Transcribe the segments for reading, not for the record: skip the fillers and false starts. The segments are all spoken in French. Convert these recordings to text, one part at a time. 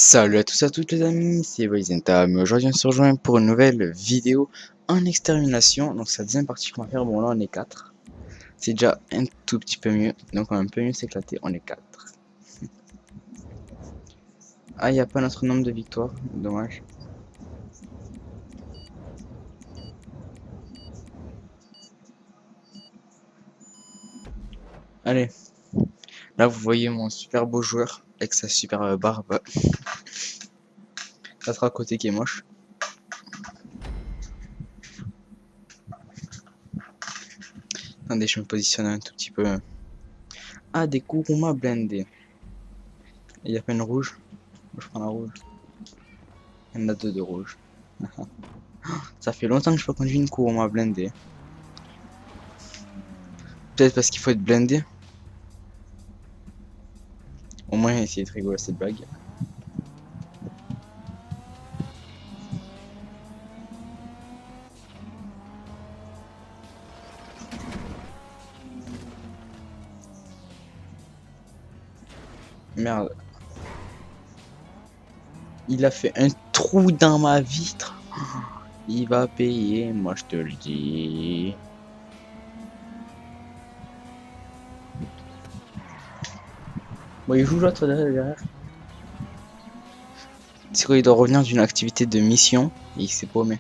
Salut à tous et à toutes les amis, c'est Voizenta, mais aujourd'hui on se rejoint pour une nouvelle vidéo en extermination. Donc c'est la deuxième partie qu'on va faire. Bon là on est 4, c'est déjà un tout petit peu mieux, donc on va un peu mieux s'éclater, on est 4. Ah, il n'y a pas notre nombre de victoires, dommage. Allez, là vous voyez mon super beau joueur avec sa super barbe. Ça sera à côté qui est moche. Attendez, je me positionne un tout petit peu. Ah, des Kuruma blindés. Il y a pas une rouge. Je prends la rouge. Il y en a deux de rouge. Ça fait longtemps que je peux conduire une Kuruma blindée. Peut-être parce qu'il faut être blindé. Au moins essayer de rigoler à cette blague. Merde. Il a fait un trou dans ma vitre. Il va payer, moi je te le dis. Bon, il joue l'autre derrière. C'est quoi, il doit revenir d'une activité de mission et il s'est paumé.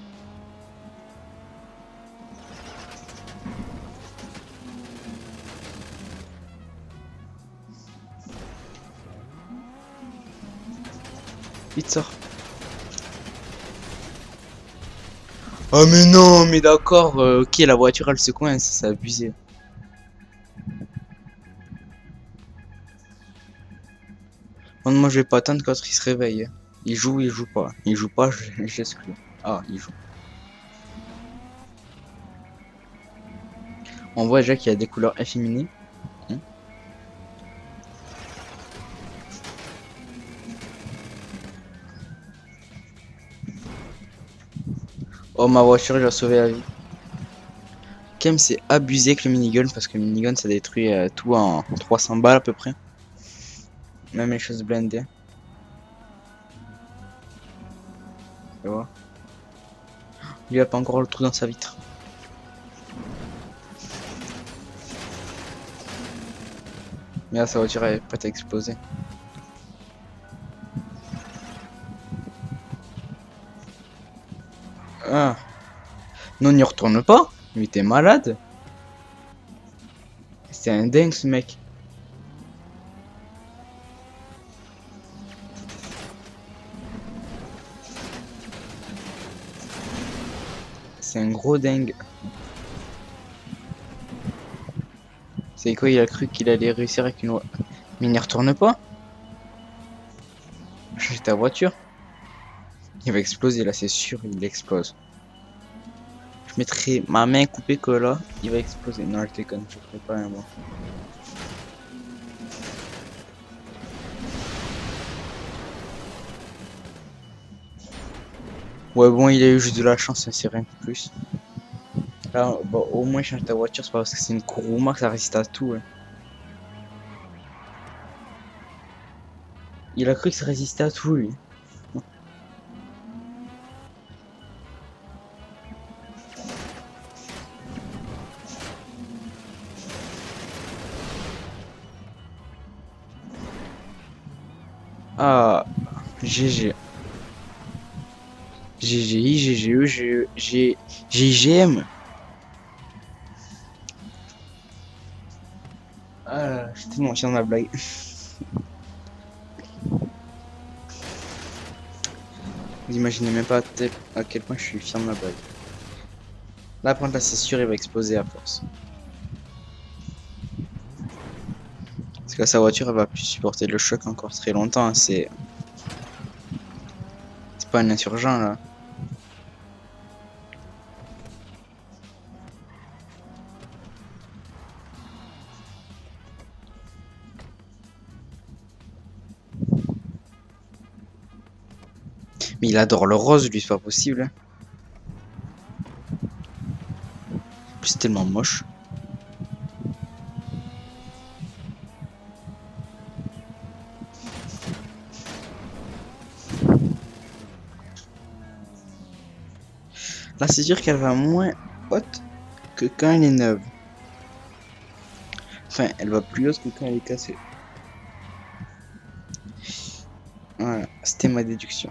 Vite sort. Oh mais non, mais d'accord, ok, la voiture elle se coince, c'est abusé. Bon, moi je vais pas attendre quand il se réveille. Il joue pas. Il joue pas, j'exclus. Ah, il joue. On voit déjà qu'il y a des couleurs efféminées. Hein. Oh, ma voiture, il a sauvé la vie. Kem c'est abusé avec le minigun parce que le minigun ça détruit tout en 300 balles à peu près. Même les choses blindées. Tu vois. Lui il a pas encore le trou dans sa vitre. Mais là sa voiture est prête à exploser. Ah. Non, n'y retourne pas. Mais t'es malade. C'est un dingue ce mec. C'est un gros dingue. C'est quoi, il a cru qu'il allait réussir avec une... Mais il n'y retourne pas. J'ai ta voiture. Il va exploser là, c'est sûr, il explose. Je mettrai ma main coupée que là, il va exploser. Non, je déconne, je ferai pas un moi. Ouais, bon, il a eu juste de la chance, hein, c'est rien de plus. Là, bon, au moins, change ta voiture, c'est pas parce que c'est une Kuruma que ça résiste à tout. Hein. Il a cru que ça résistait à tout, lui. Ah, GG. GGI, GGE, GGM. Ah, j'étais tellement chiant dans la blague. Vous imaginez même pas à quel point je suis fier de ma blague. Là, par contre, là, c'est sûr, il va exploser à force. Parce que là, sa voiture, elle va plus supporter le choc encore très longtemps. Hein. C'est pas un insurgent, là. Mais il adore le rose, lui, c'est pas possible. Hein. En plus, c'est tellement moche. Là, c'est sûr qu'elle va moins haute que quand elle est neuve. Enfin, elle va plus haute que quand elle est cassée. Voilà, c'était ma déduction.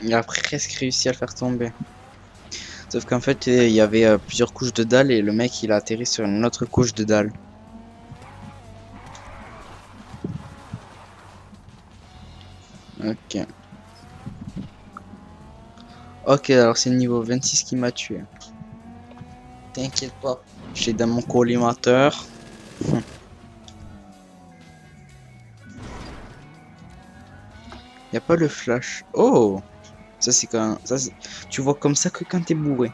Il a presque réussi à le faire tomber. Sauf qu'en fait, il y avait plusieurs couches de dalles et le mec, il a atterri sur une autre couche de dalles. Ok. Ok, alors c'est le niveau 26 qui m'a tué. T'inquiète pas, j'ai dans mon collimateur. Y a pas le flash. Oh! Ça c'est quand... Tu vois comme ça que quand t'es bourré.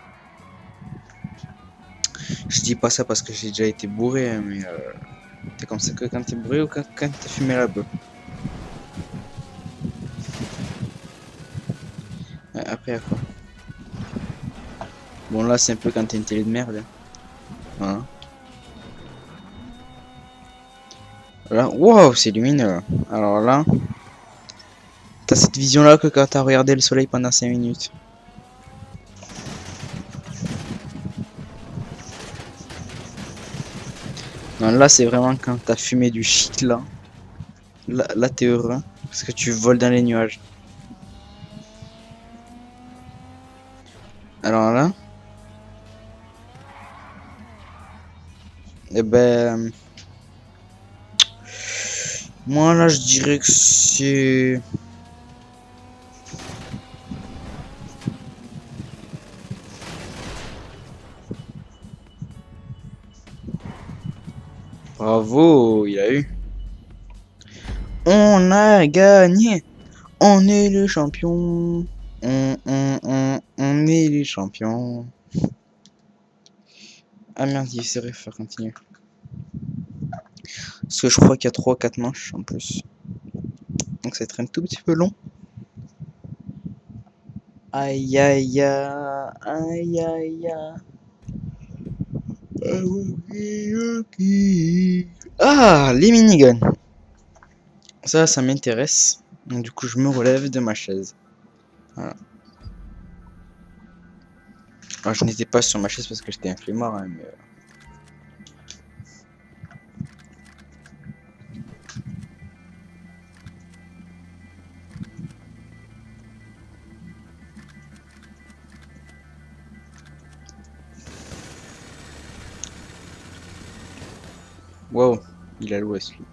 Je dis pas ça parce que j'ai déjà été bourré, hein, mais t'es comme ça que quand t'es bourré ou quand t'as fumé la beuh. Après, à quoi? Bon, là, c'est un peu quand t'es une télé de merde. Hein. Voilà. Là, wow, c'est lumineux. Alors là, t'as cette vision-là que quand t'as regardé le soleil pendant 5 minutes. Non, là, c'est vraiment quand t'as fumé du shit, là. Là, t'es heureux. Parce que tu voles dans les nuages. Alors là, eh ben... Moi, là, je dirais que c'est... Bravo, il a eu. On a gagné. On est les champions. On est les champions. Ah merde, il s'est faire continuer. Parce que je crois qu'il y a 3-4 manches en plus. Donc ça va être un tout petit peu long. Aïe aïe aïe aïe aïe aïe. Ah, les miniguns. Ça m'intéresse. Donc du coup, je me relève de ma chaise. Voilà. Alors, je n'étais pas sur ma chaise parce que j'étais un flemmard, hein, mais... Wow, il a l'ouest lui.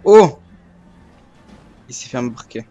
Oh! Il s'est fait embarquer.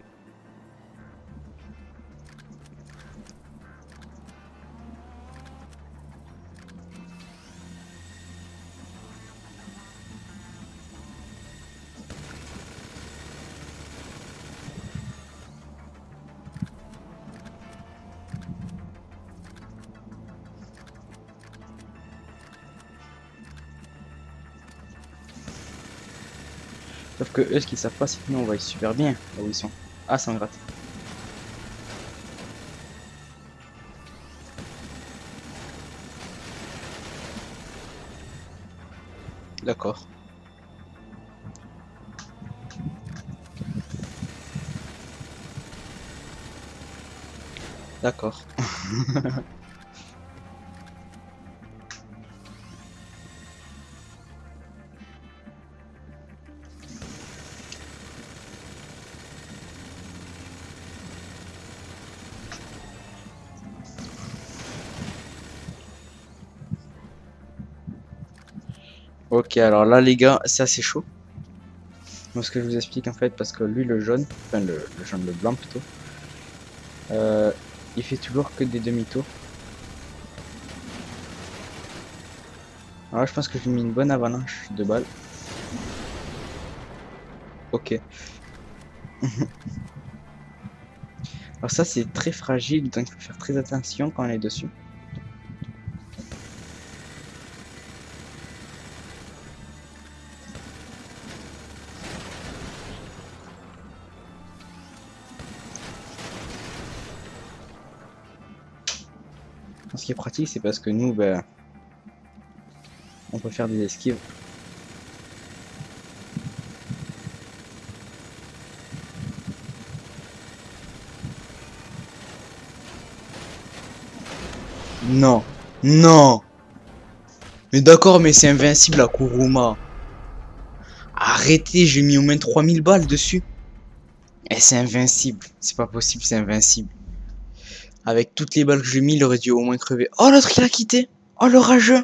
Sauf que eux, ce qu'ils savent pas, c'est que nous, on va super bien là où ils sont. Ah, ça me gratte. D'accord. D'accord. Ok, alors là, les gars, c'est assez chaud. Donc, ce que je vous explique en fait, parce que lui, le jaune, enfin le jaune, le blanc plutôt, euh, il fait toujours que des demi-tours. Alors là, je pense que j'ai mis une bonne avalanche de balles. Ok. Alors ça c'est très fragile, donc il faut faire très attention quand on est dessus. Ce qui est pratique, c'est parce que nous, ben, on peut faire des esquives. Non, non. Mais d'accord, mais c'est invincible la Kuruma. Arrêtez, j'ai mis au moins 3000 balles dessus. Et c'est invincible. C'est pas possible, c'est invincible. Avec toutes les balles que j'ai mis, il aurait dû au moins crever. Oh, l'autre il a quitté. Oh, le rageux.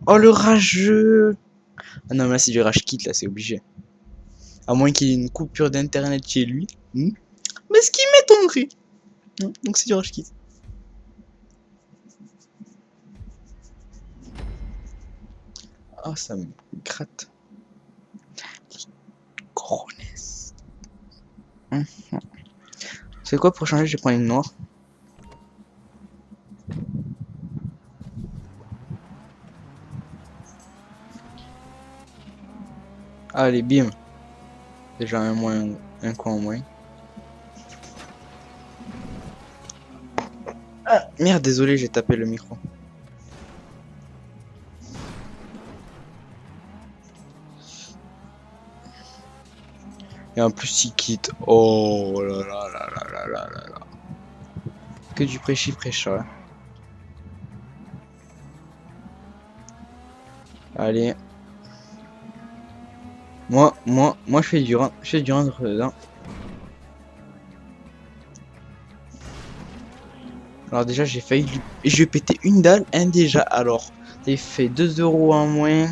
Oh, le rageux. Ah non, mais là c'est du rage quitte, là, c'est obligé. À moins qu'il y ait une coupure d'internet chez lui. Mais ce qui m'étonnerait. Donc c'est du rage quitte. Ah, ça me gratte. Coronesse. C'est quoi pour changer? Je vais prendre une noire. Allez, bim. Déjà un moins, un coup en moins. Ah, merde, désolé, j'ai tapé le micro. Et en plus, il quitte. Oh là là là là là là là là. Que du prêchi-prêcha. Hein. Allez. Moi, je fais du run. Je fais du run dedans. Alors déjà, j'ai failli... Et je vais péter une dalle, un déjà. Alors, j'ai fait 2 € en moins.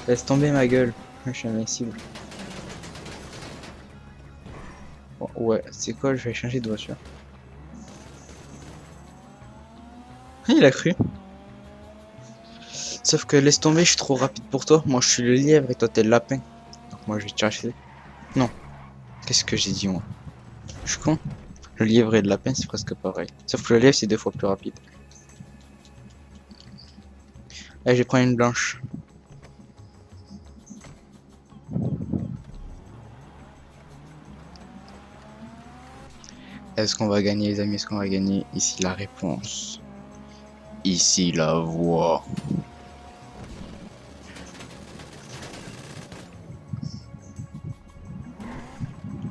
Laisse tomber ma gueule. Je suis invincible. Bon, ouais, c'est quoi? Je vais changer de voiture. Il a cru. Sauf que laisse tomber, je suis trop rapide pour toi. Moi, je suis le lièvre et toi, t'es le lapin. Donc moi, je vais te chercher. Non. Qu'est-ce que j'ai dit, moi? Je suis con. Le lièvre et le lapin, c'est presque pareil. Sauf que le lièvre, c'est 2 fois plus rapide. Allez, je vais prendre une blanche. Est-ce qu'on va gagner, les amis? Est-ce qu'on va gagner? Ici, la réponse. Ici, la voix.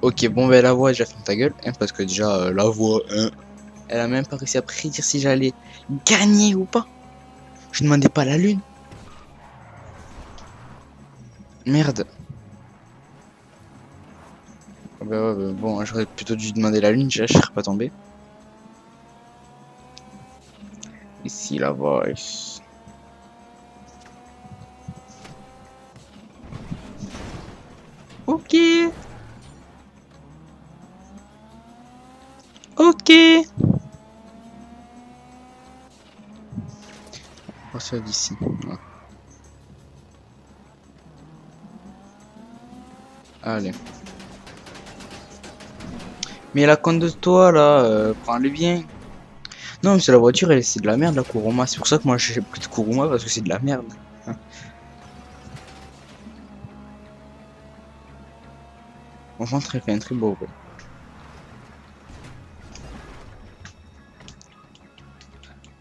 Ok, bon, ben la voix, déjà fait ta gueule. Hein, parce que déjà, la voix, hein, elle a même pas réussi à prédire si j'allais gagner ou pas. Je demandais pas la lune. Merde. Bah ouais, bon, j'aurais plutôt dû demander la lune, déjà, je serais pas tombé. Ici, la voice. Ok. Ok. On va faire d'ici. Ouais. Allez. Mais la compte de toi, là, prends-le bien. Non, mais c'est la voiture, c'est de la merde, la Kuruma. C'est pour ça que moi, j'ai pris de Kuruma, parce que c'est de la merde. Franchement, très bien, très beau. Ouais.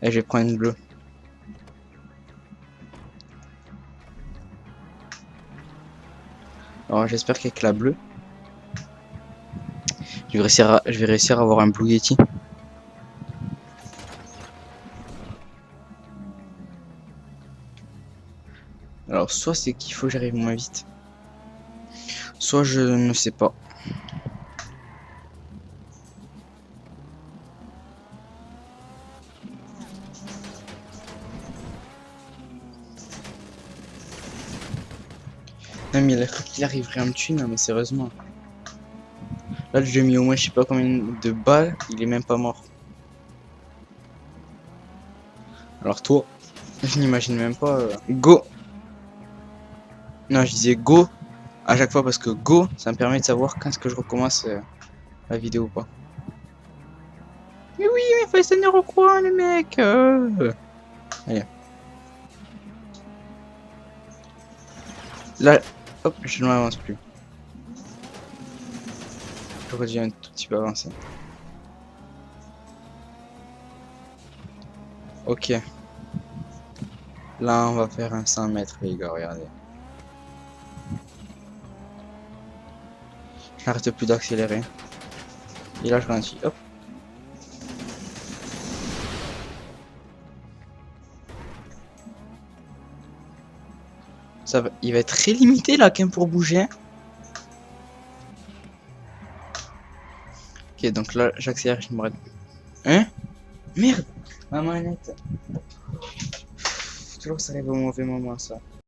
Et je vais prendre une bleue. Alors, j'espère qu'avec la bleue, je vais réussir à avoir un Blue Yeti. Alors, soit c'est qu'il faut que j'arrive moins vite, soit je ne sais pas. Non, mais il a cru qu'il arriverait à me tuer, non, mais sérieusement. Là, je lui ai mis au moins je sais pas combien de balles, il est même pas mort. Alors, toi, je n'imagine même pas. Go! Non, je disais go à chaque fois parce que go, ça me permet de savoir quand est-ce que je recommence la vidéo ou pas. Mais oui, mais faut se tenir au coin, les mecs. Allez. Là, hop, je ne m'avance plus. J'aurais dû un tout petit peu avancer. Ok. Là, on va faire un 100 mètres, les gars, regardez. J'arrête plus d'accélérer. Et là, je ralentis. Hop. Ça va, il va être très limité là, quand même, pour bouger. Ok, donc là, j'accélère, je me arrête. Hein? Merde! Ma manette! Toujours ça arrive au mauvais moment, ça.